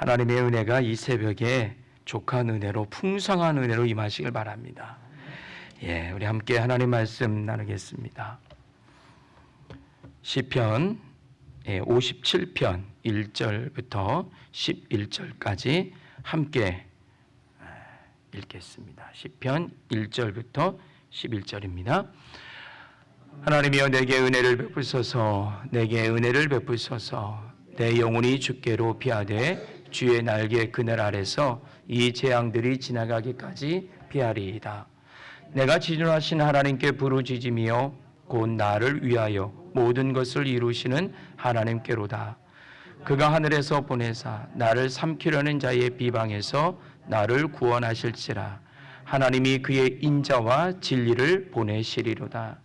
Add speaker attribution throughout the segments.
Speaker 1: 하나님의 은혜가 이 새벽에 족한 은혜로 풍성한 은혜로 임하시길 바랍니다. 우리 함께 하나님 말씀 나누겠습니다. 시편 57편 1절부터 11절까지 함께 읽겠습니다. 시편 1절부터 11절입니다. 하나님이여 내게 은혜를 베푸소서, 내게 은혜를 베푸소서. 내 영혼이 주께로 피하되 주의 날개 그늘 아래서 이 재앙들이 지나가기까지 피하리이다. 내가 지존하신 하나님께 부르짖으며 곧 나를 위하여 모든 것을 이루시는 하나님께로다. 그가 하늘에서 보내사 나를 삼키려는 자의 비방에서 나를 구원하실지라. 하나님이 그의 인자와 진리를 보내시리로다.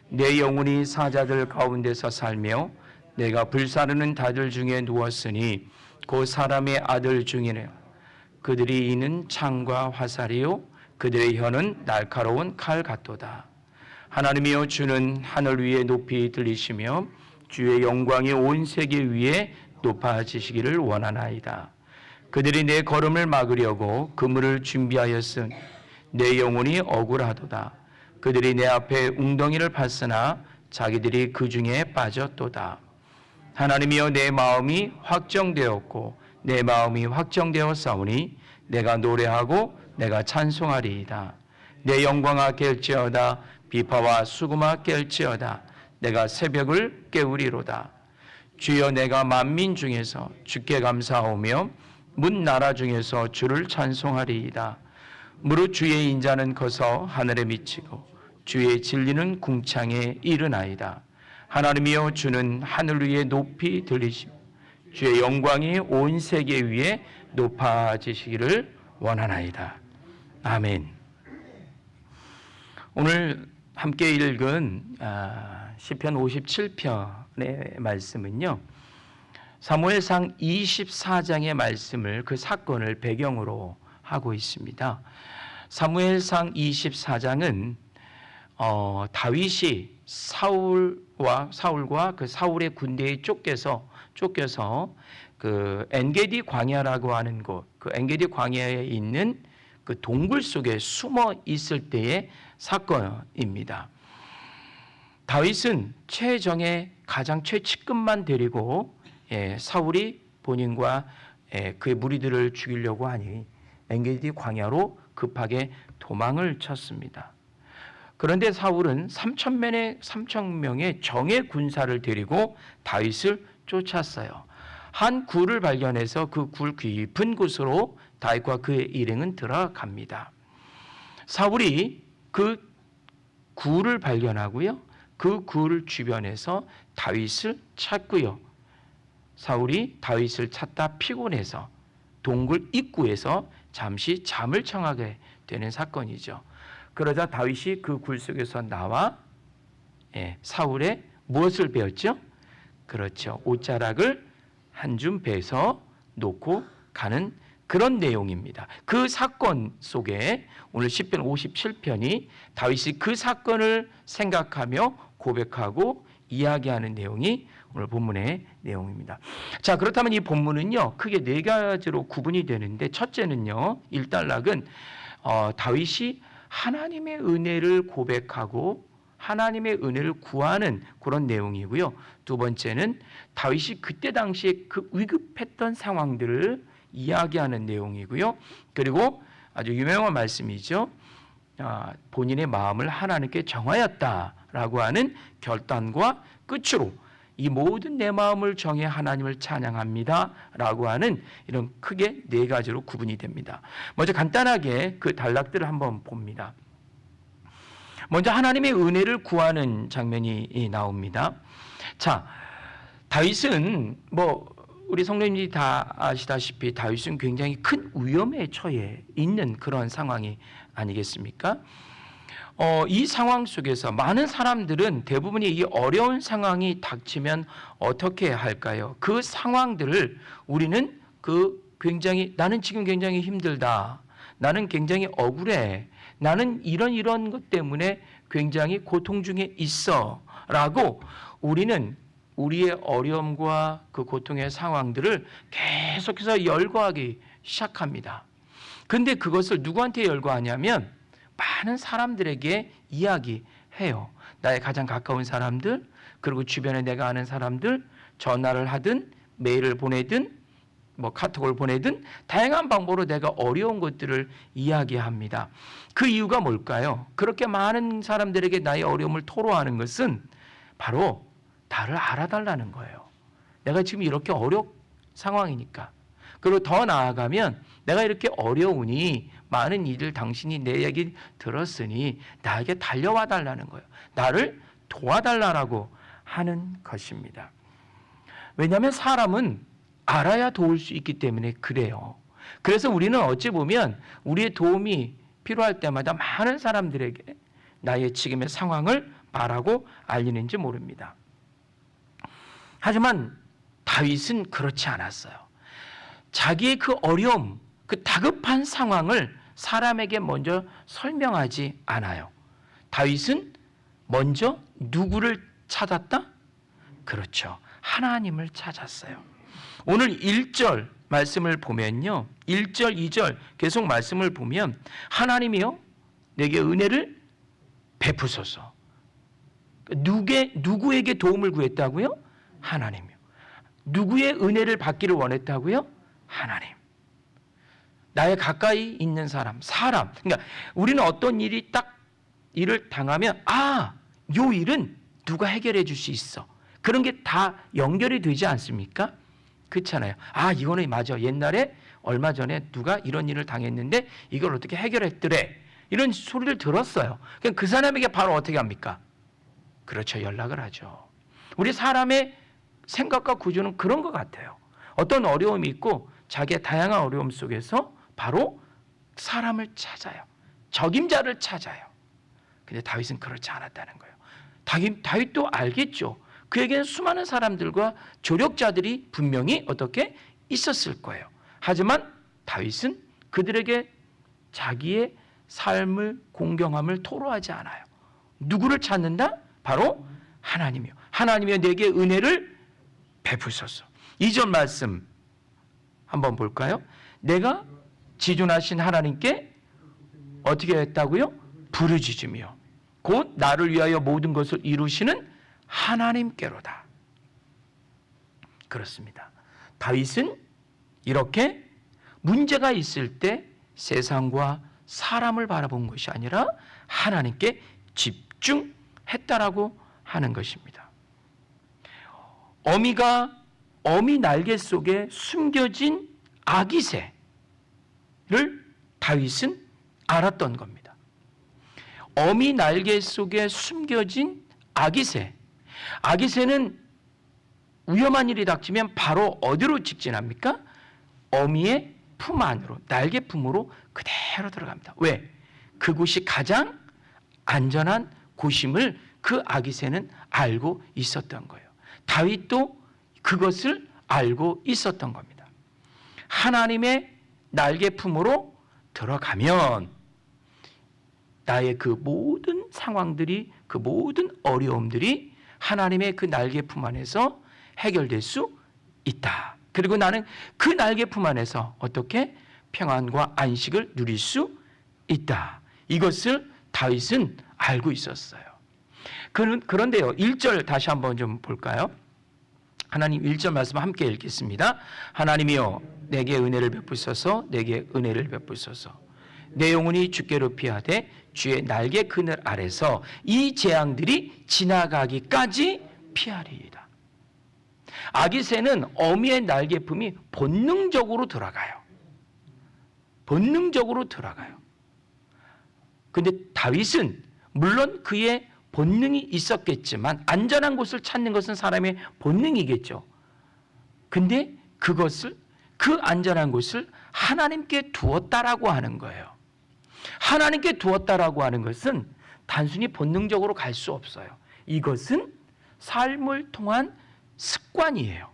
Speaker 1: 내 영혼이 사자들 가운데서 살며 내가 불사르는 다들 중에 누웠으니 곧 사람의 아들 중이네. 그들이 이는 창과 화살이요 그들의 혀는 날카로운 칼 같도다. 하나님이여 주는 하늘 위에 높이 들리시며 주의 영광이 온 세계 위에 높아지시기를 원하나이다. 그들이 내 걸음을 막으려고 그물을 준비하였으니 내 영혼이 억울하도다. 그들이 내 앞에 웅덩이를 팠으나 자기들이 그 중에 빠졌도다. 하나님이여 내 마음이 확정되었고 내 마음이 확정되었사오니 내가 노래하고 내가 찬송하리이다. 내 영광아 깰지어다. 비파와 수금아 깰지어다. 내가 새벽을 깨우리로다. 주여 내가 만민 중에서 주께 감사하오며 문 나라 중에서 주를 찬송하리이다. 무릇 주의 인자는 커서 하늘에 미치고 주의 진리는 궁창에 이르나이다. 하나님이여 주는 하늘 위에 높이 들리시며 주의 영광이 온 세계 위에 높아지시기를 원하나이다. 아멘. 오늘 함께 읽은 시편 57편의 말씀은요, 사무엘상 24장의 말씀을 그 사건을 배경으로 하고 있습니다. 사무엘상 24장은 다윗이 사울과 그 사울의 군대에 쫓겨서 그 엔게디 광야라고 하는 곳, 그 엔게디 광야에 있는 그 동굴 속에 숨어 있을 때의 사건입니다. 다윗은 최정예 가장 최측근만 데리고 사울이 본인과 그의 무리들을 죽이려고 하니 엔게디 광야로 급하게 도망을 쳤습니다. 그런데 사울은 3,000명의 정예 군사를 데리고 다윗을 쫓았어요. 한 굴을 발견해서 그 굴 깊은 곳으로 다윗과 그의 일행은 들어갑니다. 사울이 그 굴을 발견하고요, 그 굴 주변에서 다윗을 찾고요, 사울이 다윗을 찾다 피곤해서 동굴 입구에서 잠시 잠을 청하게 되는 사건이죠. 그러자 다윗이 그 굴 속에서 나와 사울의 무엇을 베었죠? 그렇죠. 옷자락을 한 줌 베서 놓고 가는 그런 내용입니다. 그 사건 속에 오늘 시편 57편이 다윗이 그 사건을 생각하며 고백하고 이야기하는 내용이 오늘 본문의 내용입니다. 자, 그렇다면 이 본문은요, 크게 네 가지로 구분이 되는데, 첫째는요, 일단락은 다윗이 하나님의 은혜를 고백하고 하나님의 은혜를 구하는 그런 내용이고요. 두 번째는 다윗이 그때 당시에 그 위급했던 상황들을 이야기하는 내용이고요. 그리고 아주 유명한 말씀이죠. 본인의 마음을 하나님께 정하였다라고 하는 결단과 끝으로 이 모든 내 마음을 정해 하나님을 찬양합니다 라고 하는 이런 크게 네 가지로 구분이 됩니다. 먼저 간단하게 그 단락들을 한번 봅니다. 먼저 하나님의 은혜를 구하는 장면이 나옵니다. 자, 다윗은 우리 성도님들이 다 아시다시피 다윗은 굉장히 큰 위험에 처해 있는 그런 상황이 아니겠습니까? 이 상황 속에서 많은 사람들은 대부분이 이 어려운 상황이 닥치면 어떻게 할까요? 그 상황들을 우리는 나는 지금 굉장히 힘들다. 나는 굉장히 억울해. 나는 이런 것 때문에 굉장히 고통 중에 있어. 라고 우리는 우리의 어려움과 그 고통의 상황들을 계속해서 열거하기 시작합니다. 근데 그것을 누구한테 열거하냐면 많은 사람들에게 이야기해요. 나의 가장 가까운 사람들, 그리고 주변에 내가 아는 사람들, 전화를 하든 메일을 보내든 뭐 카톡을 보내든 다양한 방법으로 내가 어려운 것들을 이야기합니다. 그 이유가 뭘까요? 그렇게 많은 사람들에게 나의 어려움을 토로하는 것은 바로 나를 알아달라는 거예요. 내가 지금 이렇게 어려운 상황이니까. 그리고 더 나아가면 내가 이렇게 어려우니 많은 일을 당신이 내 얘기 들었으니 나에게 달려와 달라는 거예요. 나를 도와달라고 하는 것입니다. 왜냐하면 사람은 알아야 도울 수 있기 때문에 그래요. 그래서 우리는 어찌 보면 우리의 도움이 필요할 때마다 많은 사람들에게 나의 지금의 상황을 말하고 알리는지 모릅니다. 하지만 다윗은 그렇지 않았어요. 자기의 그 어려움, 그 다급한 상황을 사람에게 먼저 설명하지 않아요. 다윗은 먼저 누구를 찾았다? 그렇죠. 하나님을 찾았어요. 오늘 1절 말씀을 보면요. 1절, 2절 계속 말씀을 보면 하나님이요 내게 은혜를 베푸소서. 누구에게 도움을 구했다고요? 하나님이요. 누구의 은혜를 받기를 원했다고요? 하나님. 나의 가까이 있는 사람. 그러니까 우리는 어떤 일을 당하면 요 일은 누가 해결해 줄 수 있어. 그런 게 다 연결이 되지 않습니까? 그렇잖아요. 이거는 맞아. 옛날에 얼마 전에 누가 이런 일을 당했는데 이걸 어떻게 해결했더래. 이런 소리를 들었어요. 그럼 그 사람에게 바로 어떻게 합니까? 그렇죠. 연락을 하죠. 우리 사람의 생각과 구조는 그런 것 같아요. 어떤 어려움이 있고 자기의 다양한 어려움 속에서 바로 사람을 찾아요. 적임자를 찾아요. 근데 다윗은 그렇지 않았다는 거예요. 다윗도 알겠죠. 그에게는 수많은 사람들과 조력자들이 분명히 어떻게 있었을 거예요. 하지만 다윗은 그들에게 자기의 삶을 공경함을 토로하지 않아요. 누구를 찾는다? 바로 하나님이요. 하나님이여 내게 은혜를 베푸소서. 2절 말씀 한번 볼까요? 내가 지존하신 하나님께 어떻게 했다고요? 부르짖으며 곧 나를 위하여 모든 것을 이루시는 하나님께로다. 그렇습니다. 다윗은 이렇게 문제가 있을 때 세상과 사람을 바라본 것이 아니라 하나님께 집중했다라고 하는 것입니다. 어미 날개 속에 숨겨진 아기새를 다윗은 알았던 겁니다. 어미 날개 속에 숨겨진 아기새. 아기새는 위험한 일이 닥치면 바로 어디로 직진합니까? 어미의 품 안으로, 날개 품으로 그대로 들어갑니다. 왜? 그곳이 가장 안전한 곳임을 그 아기새는 알고 있었던 거예요. 다윗도 그것을 알고 있었던 겁니다. 하나님의 날개 품으로 들어가면 나의 그 모든 상황들이, 그 모든 어려움들이 하나님의 그 날개 품 안에서 해결될 수 있다. 그리고 나는 그 날개 품 안에서 어떻게 평안과 안식을 누릴 수 있다. 이것을 다윗은 알고 있었어요. 그런데요, 1절 다시 한번 좀 볼까요? 하나님 1절 말씀 함께 읽겠습니다. 하나님이여 내게 은혜를 베푸소서. 내게 은혜를 베푸소서. 내 영혼이 주께로 피하되 주의 날개 그늘 아래서 이 재앙들이 지나가기까지 피하리이다. 아기새는 어미의 날개품이 본능적으로 들어가요. 본능적으로 들어가요. 근데 다윗은 물론 그의 본능이 있었겠지만 안전한 곳을 찾는 것은 사람의 본능이겠죠. 근데 그것을, 그 안전한 곳을 하나님께 두었다라고 하는 거예요. 하나님께 두었다라고 하는 것은 단순히 본능적으로 갈 수 없어요. 이것은 삶을 통한 습관이에요.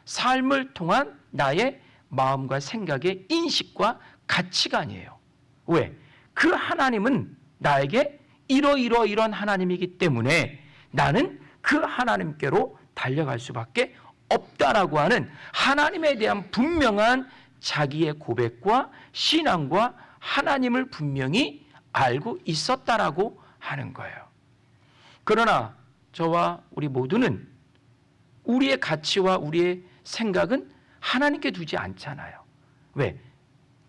Speaker 1: 삶을 통한 나의 마음과 생각의 인식과 가치관이에요. 왜? 그 하나님은 나에게 이런 하나님이기 때문에 나는 그 하나님께로 달려갈 수밖에 없다라고 하는 하나님에 대한 분명한 자기의 고백과 신앙과 하나님을 분명히 알고 있었다라고 하는 거예요. 그러나 저와 우리 모두는 우리의 가치와 우리의 생각은 하나님께 두지 않잖아요. 왜?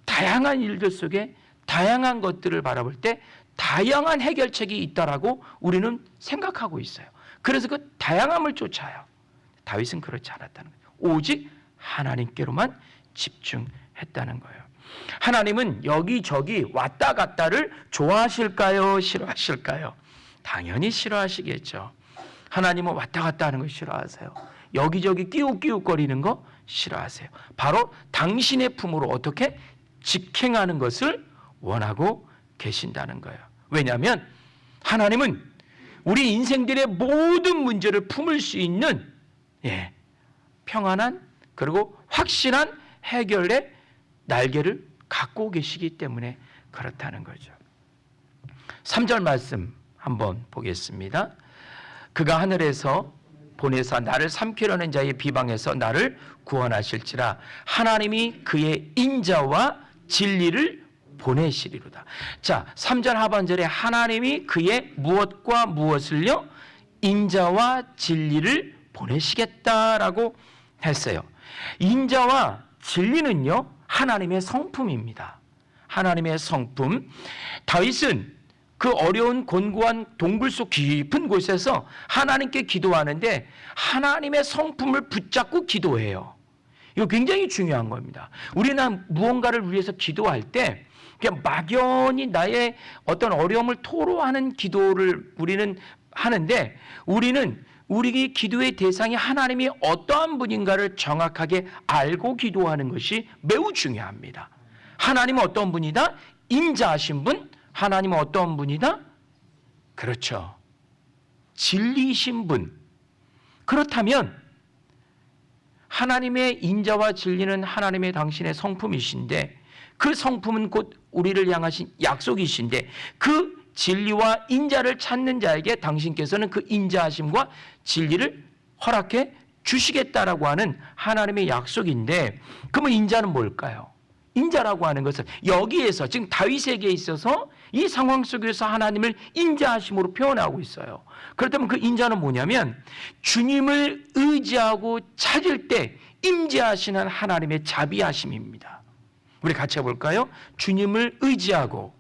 Speaker 1: 다양한 일들 속에 다양한 것들을 바라볼 때 다양한 해결책이 있다라고 우리는 생각하고 있어요. 그래서 그 다양함을 쫓아요. 다윗은 그렇지 않았다는 거예요. 오직 하나님께로만 집중했다는 거예요. 하나님은 여기저기 왔다 갔다를 좋아하실까요? 싫어하실까요? 당연히 싫어하시겠죠. 하나님은 왔다 갔다 하는 거 싫어하세요. 여기저기 끼욱끼욱거리는 거 싫어하세요. 바로 당신의 품으로 어떻게 직행하는 것을 원하고 계신다는 거예요. 왜냐하면 하나님은 우리 인생들의 모든 문제를 품을 수 있는 평안한 그리고 확실한 해결의 날개를 갖고 계시기 때문에 그렇다는 거죠. 3절 말씀 한번 보겠습니다. 그가 하늘에서 보내사 나를 삼키려는 자의 비방에서 나를 구원하실지라 하나님이 그의 인자와 진리를 보내시리로다. 자, 3절 하반절에 하나님이 그의 무엇과 무엇을요? 인자와 진리를 보내시겠다라고 했어요. 인자와 진리는요, 하나님의 성품입니다. 하나님의 성품. 다윗은 그 어려운 곤고한 동굴 속 깊은 곳에서 하나님께 기도하는데 하나님의 성품을 붙잡고 기도해요. 이거 굉장히 중요한 겁니다. 우리는 무언가를 위해서 기도할 때 그냥 막연히 나의 어떤 어려움을 토로하는 기도를 우리는 하는데 우리는 우리 기도의 대상이 하나님이 어떠한 분인가를 정확하게 알고 기도하는 것이 매우 중요합니다. 하나님은 어떤 분이다? 인자하신 분. 하나님은 어떤 분이다? 그렇죠. 진리이신 분. 그렇다면 하나님의 인자와 진리는 하나님의 당신의 성품이신데 그 성품은 곧 우리를 향하신 약속이신데 그 진리와 인자를 찾는 자에게 당신께서는 그 인자하심과 진리를 허락해 주시겠다라고 하는 하나님의 약속인데 그러면 인자는 뭘까요? 인자라고 하는 것은 여기에서 지금 다윗에게 있어서 이 상황 속에서 하나님을 인자하심으로 표현하고 있어요. 그렇다면 그 인자는 뭐냐면 주님을 의지하고 찾을 때 임재하시는 하나님의 자비하심입니다. 우리 같이 해볼까요? 주님을 의지하고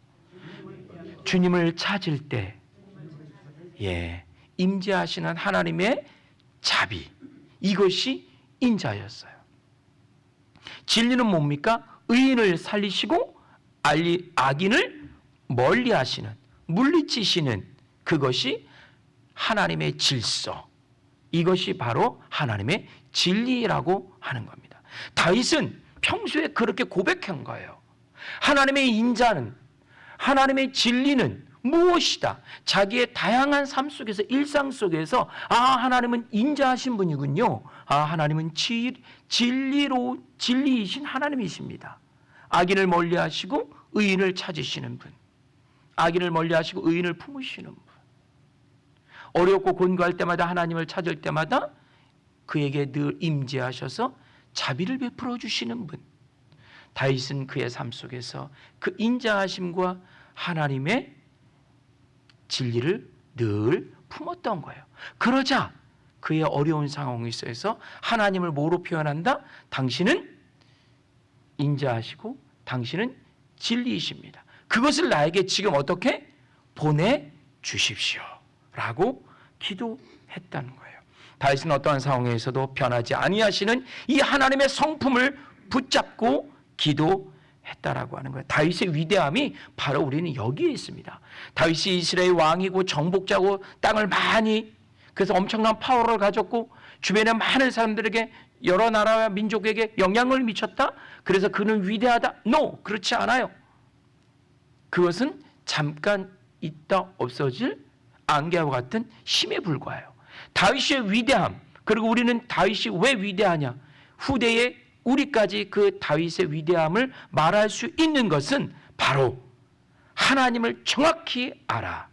Speaker 1: 주님을 찾을 때 임재하시는 하나님의 자비, 이것이 인자였어요. 진리는 뭡니까? 의인을 살리시고 악인을 멀리하시는, 물리치시는 그것이 하나님의 질서, 이것이 바로 하나님의 진리라고 하는 겁니다. 다윗은 평소에 그렇게 고백한 거예요. 하나님의 인자는, 하나님의 진리는 무엇이다? 자기의 다양한 삶 속에서, 일상 속에서 하나님은 인자하신 분이군요. 하나님은 진리이신 하나님이십니다. 악인을 멀리하시고 의인을 찾으시는 분, 악인을 멀리하시고 의인을 품으시는 분, 어렵고 곤고할 때마다 하나님을 찾을 때마다 그에게 늘 임재하셔서 자비를 베풀어 주시는 분. 다윗은 그의 삶 속에서 그 인자하심과 하나님의 진리를 늘 품었던 거예요. 그러자 그의 어려운 상황에 있어서 하나님을 뭐로 표현한다? 당신은 인자하시고 당신은 진리이십니다. 그것을 나에게 지금 어떻게 보내주십시오 라고 기도했다는 거예요. 다윗은 어떠한 상황에서도 변하지 아니하시는 이 하나님의 성품을 붙잡고 기도했다라고 하는 거예요. 다윗의 위대함이 바로 우리는 여기에 있습니다. 다윗이 이스라엘 왕이고 정복자고 땅을 많이, 그래서 엄청난 파워를 가졌고 주변의 많은 사람들에게, 여러 나라와 민족에게 영향을 미쳤다? 그래서 그는 위대하다? No, 그렇지 않아요. 그것은 잠깐 있다 없어질 안개와 같은 힘에 불과해요. 다윗의 위대함, 그리고 우리는 다윗이 왜 위대하냐? 후대에 우리까지 그 다윗의 위대함을 말할 수 있는 것은 바로 하나님을 정확히 알아.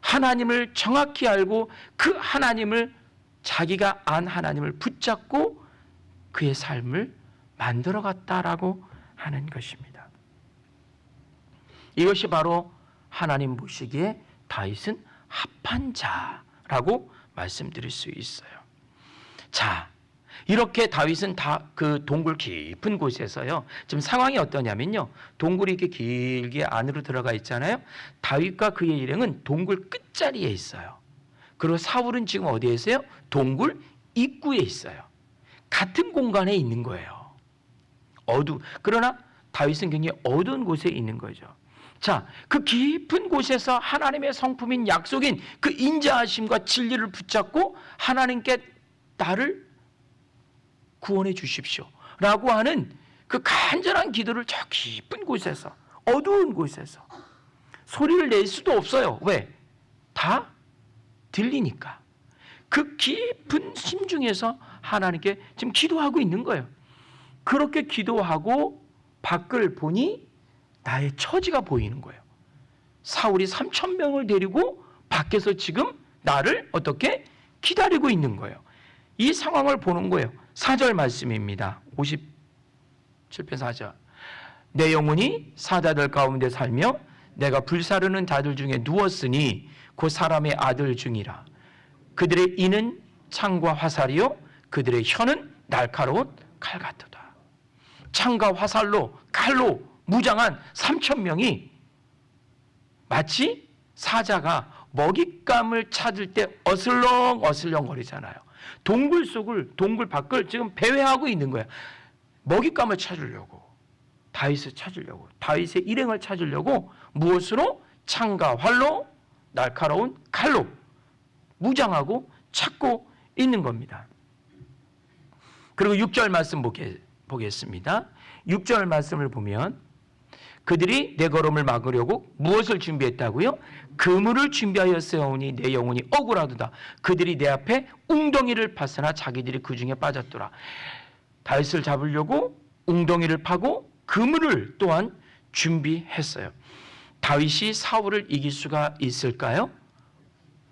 Speaker 1: 하나님을 정확히 알고 그 하나님을 자기가 안 하나님을 붙잡고 그의 삶을 만들어갔다라고 하는 것입니다. 이것이 바로 하나님 보시기에 다윗은 합한 자라고 말씀드릴 수 있어요. 자, 이렇게 다윗은 다 그 동굴 깊은 곳에서요. 지금 상황이 어떠냐면요. 동굴이 이렇게 길게 안으로 들어가 있잖아요. 다윗과 그의 일행은 동굴 끝자리에 있어요. 그리고 사울은 지금 어디에 있어요? 동굴 입구에 있어요. 같은 공간에 있는 거예요. 그러나 다윗은 굉장히 어두운 곳에 있는 거죠. 자, 그 깊은 곳에서 하나님의 성품인 약속인 그 인자하심과 진리를 붙잡고 하나님께 나를 구원해 주십시오 라고 하는 그 간절한 기도를 저 깊은 곳에서, 어두운 곳에서 소리를 낼 수도 없어요. 왜? 다 들리니까. 그 깊은 심중에서 하나님께 지금 기도하고 있는 거예요. 그렇게 기도하고 밖을 보니 나의 처지가 보이는 거예요. 사울이 3,000명을 데리고 밖에서 지금 나를 어떻게 기다리고 있는 거예요. 이 상황을 보는 거예요. 4절 말씀입니다. 57편 4절. 내 영혼이 사자들 가운데 살며 내가 불사르는 자들 중에 누웠으니 그 사람의 아들 중이라. 그들의 이는 창과 화살이요 그들의 혀는 날카로운 칼 같도다. 창과 화살로 칼로 무장한 3,000명이 마치 사자가 먹잇감을 찾을 때 어슬렁어슬렁 거리잖아요. 동굴 밖을 지금 배회하고 있는 거야. 먹잇감을 찾으려고, 다윗을 찾으려고, 다윗의 일행을 찾으려고 무엇으로? 창과 활로, 날카로운 칼로 무장하고 찾고 있는 겁니다. 그리고 6절 말씀 보겠습니다. 6절 말씀을 보면 그들이 내 걸음을 막으려고 무엇을 준비했다고요? 그물을 준비하였사오니 내 영혼이 억울하도다. 그들이 내 앞에 웅덩이를 팠으나 자기들이 그 중에 빠졌더라. 다윗을 잡으려고 웅덩이를 파고 그물을 또한 준비했어요. 다윗이 사울을 이길 수가 있을까요?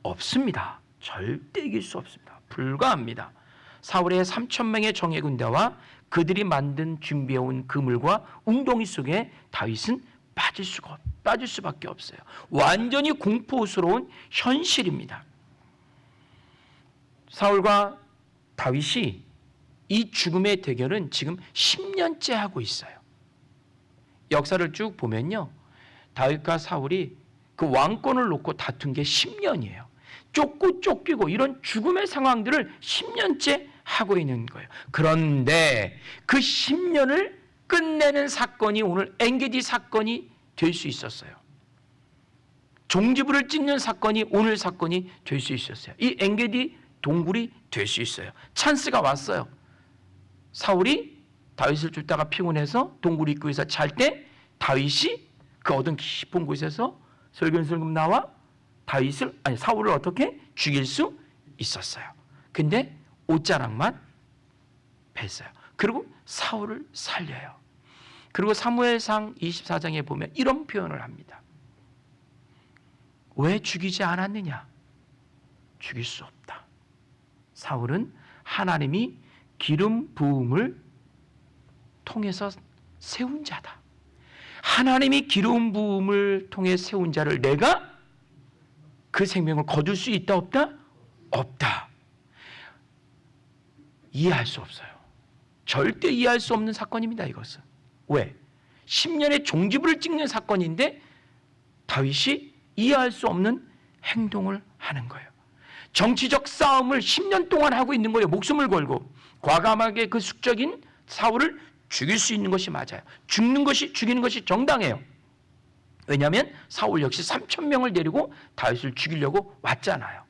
Speaker 1: 없습니다. 절대 이길 수 없습니다. 불가합니다. 사울의 3,000명의 정예 군대와 그들이 만든 준비해온 그물과 웅덩이 속에 다윗은 빠질 수밖에 없어요. 완전히 공포스러운 현실입니다. 사울과 다윗이 이 죽음의 대결은 지금 10년째 하고 있어요. 역사를 쭉 보면요. 다윗과 사울이 그 왕권을 놓고 다툰 게 10년이에요. 쫓기고 이런 죽음의 상황들을 10년째 하고 있는 거예요. 그런데 그 10년을 끝내는 사건이 오늘 엔게디 사건이 될 수 있었어요. 종지부를 찍는 사건이 오늘 사건이 될 수 있었어요. 이 엔게디 동굴이 될 수 있어요. 찬스가 왔어요. 사울이 다윗을 쫓다가 피곤해서 동굴 입구에서 잘 때 다윗이 그 어두운 깊은 곳에서 슬금슬금 나와 사울을 어떻게 죽일 수 있었어요. 근데 옷자락만 뺐어요. 그리고 사울을 살려요. 그리고 사무엘상 24장에 보면 이런 표현을 합니다. 왜 죽이지 않았느냐? 죽일 수 없다. 사울은 하나님이 기름 부음을 통해서 세운 자다. 하나님이 기름 부음을 통해 세운 자를 내가 그 생명을 거둘 수 있다 없다? 없다. 이해할 수 없어요. 절대 이해할 수 없는 사건입니다. 이것은. 왜? 10년의 종지부를 찍는 사건인데 다윗이 이해할 수 없는 행동을 하는 거예요. 정치적 싸움을 10년 동안 하고 있는 거예요. 목숨을 걸고 과감하게 그 숙적인 사울을 죽일 수 있는 것이 맞아요. 죽이는 것이 정당해요. 왜냐하면 사울 역시 3,000명을 데리고 다윗을 죽이려고 왔잖아요.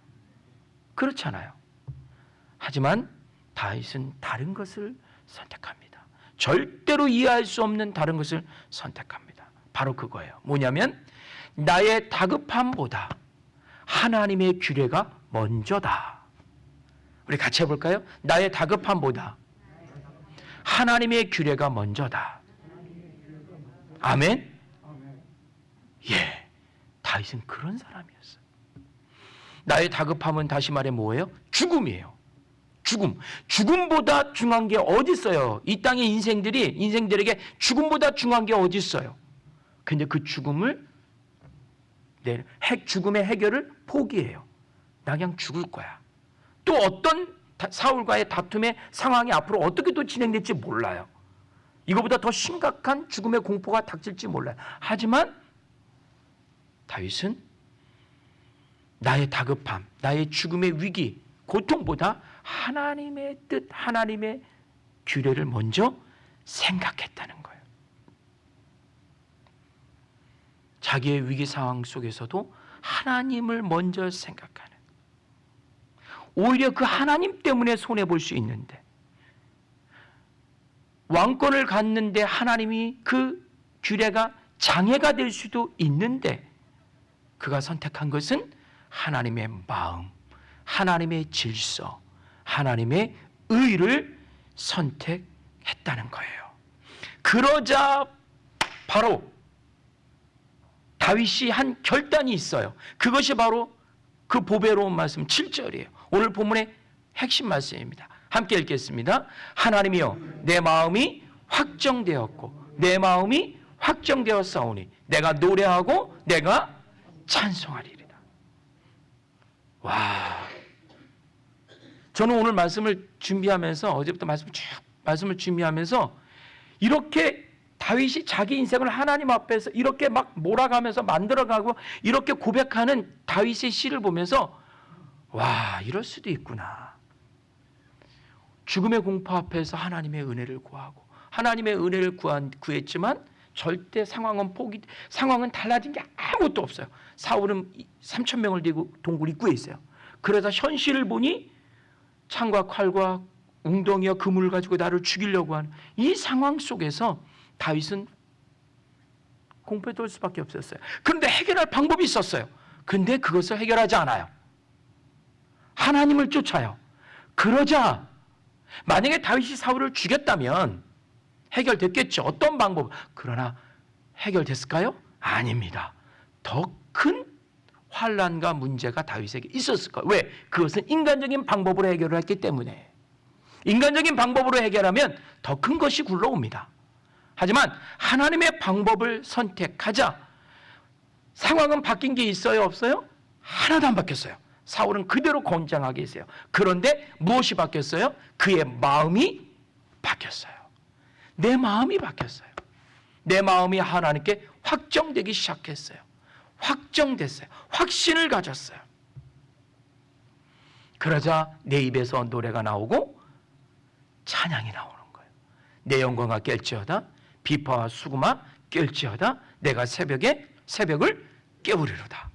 Speaker 1: 그렇잖아요. 하지만 다윗은 다른 것을 선택합니다. 절대로 이해할 수 없는 다른 것을 선택합니다. 바로 그거예요. 뭐냐면 나의 다급함보다 하나님의 규례가 먼저다. 우리 같이 해볼까요? 나의 다급함보다 하나님의 규례가 먼저다. 아멘? 예, 다윗은 그런 사람이었어요. 나의 다급함은 다시 말해 뭐예요? 죽음이에요. 죽음보다 중요한 게 어디 있어요? 이 땅의 인생들에게 죽음보다 중요한 게 어디 있어요? 근데 그 죽음을 죽음의 해결을 포기해요. 나 그냥 죽을 거야. 또 어떤 사울과의 다툼의 상황이 앞으로 어떻게 또 진행될지 몰라요. 이거보다 더 심각한 죽음의 공포가 닥칠지 몰라요. 하지만 다윗은 나의 다급함, 나의 죽음의 위기, 고통보다 하나님의 뜻, 하나님의 규례를 먼저 생각했다는 거예요. 자기의 위기 상황 속에서도 하나님을 먼저 생각하는, 오히려 그 하나님 때문에 손해볼 수 있는데, 왕권을 갖는데 하나님이 그 규례가 장애가 될 수도 있는데 그가 선택한 것은 하나님의 마음, 하나님의 질서, 하나님의 의를 선택했다는 거예요. 그러자 바로 다윗이 한 결단이 있어요. 그것이 바로 그 보배로운 말씀 7절이에요. 오늘 본문의 핵심 말씀입니다. 함께 읽겠습니다. 하나님이여, 내 마음이 확정되었고 내 마음이 확정되었사오니 내가 노래하고 내가 찬송하리이다. 와, 저는 오늘 말씀을 준비하면서, 어제부터 말씀을 준비하면서 이렇게 다윗이 자기 인생을 하나님 앞에서 이렇게 막 몰아가면서 만들어가고 이렇게 고백하는 다윗의 시를 보면서 와, 이럴 수도 있구나. 죽음의 공포 앞에서 하나님의 은혜를 구하고 하나님의 은혜를 구했지만 절대 상황은 달라진 게 아무것도 없어요. 사울은 3,000명을 들고 동굴 입구에 있어요. 그러다 현실을 보니 창과 칼과 웅덩이와 그물을 가지고 나를 죽이려고 하는 이 상황 속에서 다윗은 공포에 떨 수밖에 없었어요. 그런데 해결할 방법이 있었어요. 근데 그것을 해결하지 않아요. 하나님을 쫓아요. 그러자 만약에 다윗이 사울을 죽였다면 해결됐겠죠. 어떤 방법? 그러나 해결됐을까요? 아닙니다. 더 큰 환난과 문제가 다윗에게 있었을 거예요. 왜? 그것은 인간적인 방법으로 해결을 했기 때문에. 인간적인 방법으로 해결하면 더 큰 것이 굴러옵니다. 하지만 하나님의 방법을 선택하자 상황은 바뀐 게 있어요? 없어요? 하나도 안 바뀌었어요. 사울은 그대로 건장하게 있어요. 그런데 무엇이 바뀌었어요? 그의 마음이 바뀌었어요. 내 마음이 바뀌었어요. 내 마음이 하나님께 확정되기 시작했어요. 확정됐어요. 확신을 가졌어요. 그러자 내 입에서 노래가 나오고 찬양이 나오는 거예요. 내 영광아 깰지어다, 비파와 수금아 깰지어다, 내가 새벽을 깨우리로다.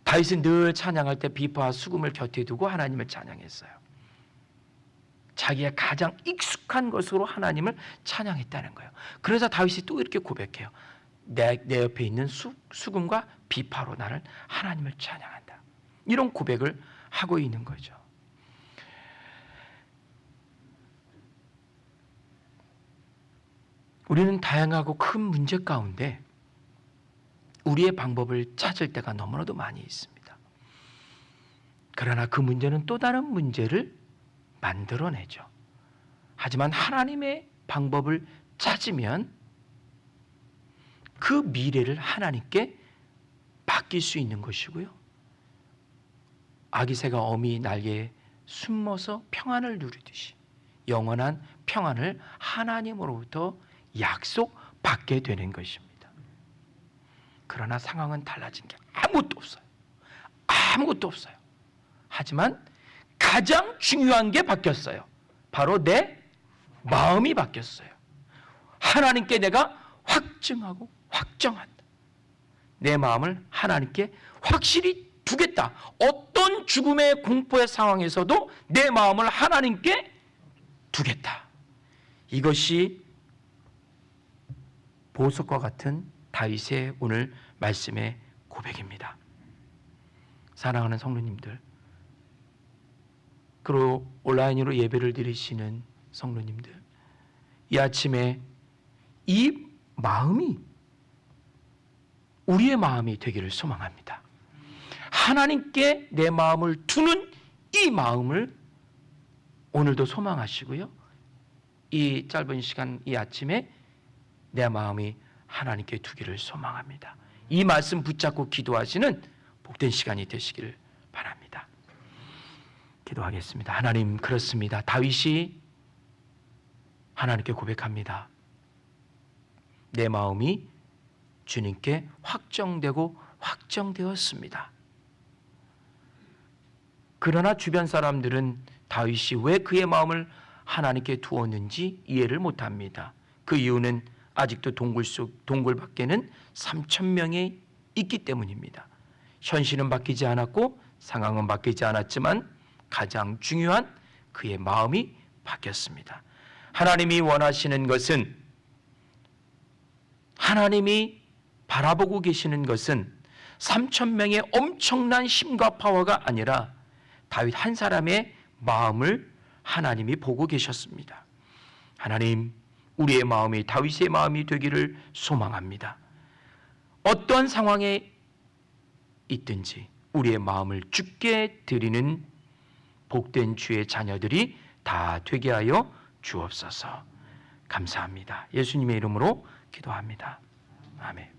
Speaker 1: 다윗은 늘 찬양할 때 비파와 수금을 곁에 두고 하나님을 찬양했어요. 자기가 가장 익숙한 것으로 하나님을 찬양했다는 거예요. 그래서 다윗이 또 이렇게 고백해요. 내 옆에 있는 수금과 비파로 나를 하나님을 찬양한다. 이런 고백을 하고 있는 거죠. 우리는 다양하고 큰 문제 가운데 우리의 방법을 찾을 때가 너무나도 많이 있습니다. 그러나 그 문제는 또 다른 문제를 만들어내죠. 하지만 하나님의 방법을 찾으면 그 미래를 하나님께 맡길 수 있는 것이고요. 아기 새가 어미 날개에 숨어서 평안을 누리듯이 영원한 평안을 하나님으로부터 약속받게 되는 것입니다. 그러나 상황은 달라진 게 아무것도 없어요. 아무것도 없어요. 하지만 가장 중요한 게 바뀌었어요. 바로 내 마음이 바뀌었어요. 하나님께 내가 확증하고 확정한다. 내 마음을 하나님께 확실히 두겠다. 어떤 죽음의 공포의 상황에서도 내 마음을 하나님께 두겠다. 이것이 보석과 같은 다윗의 오늘 말씀의 고백입니다. 사랑하는 성도님들, 그리고 온라인으로 예배를 드리시는 성도님들, 이 아침에 이 마음이 우리의 마음이 되기를 소망합니다. 하나님께 내 마음을 두는 이 마음을 오늘도 소망하시고요. 이 짧은 시간, 이 아침에 내 마음이 하나님께 두기를 소망합니다. 이 말씀 붙잡고 기도하시는 복된 시간이 되시기를 바랍니다. 기도하겠습니다. 하나님, 그렇습니다. 다윗이 하나님께 고백합니다. 내 마음이 주님께 확정되고 확정되었습니다. 그러나 주변 사람들은 다윗이 왜 그의 마음을 하나님께 두었는지 이해를 못합니다. 그 이유는 아직도 동굴 밖에는 3,000명이 있기 때문입니다. 현실은 바뀌지 않았고 상황은 바뀌지 않았지만 가장 중요한 그의 마음이 바뀌었습니다. 하나님이 원하시는 것은, 하나님이 바라보고 계시는 것은 3,000명의 엄청난 힘과 파워가 아니라 다윗 한 사람의 마음을 하나님이 보고 계셨습니다. 하나님, 우리의 마음이 다윗의 마음이 되기를 소망합니다. 어떤 상황에 있든지 우리의 마음을 주께 드리는 복된 주의 자녀들이 다 되게 하여 주옵소서. 감사합니다. 예수님의 이름으로 기도합니다. 아멘.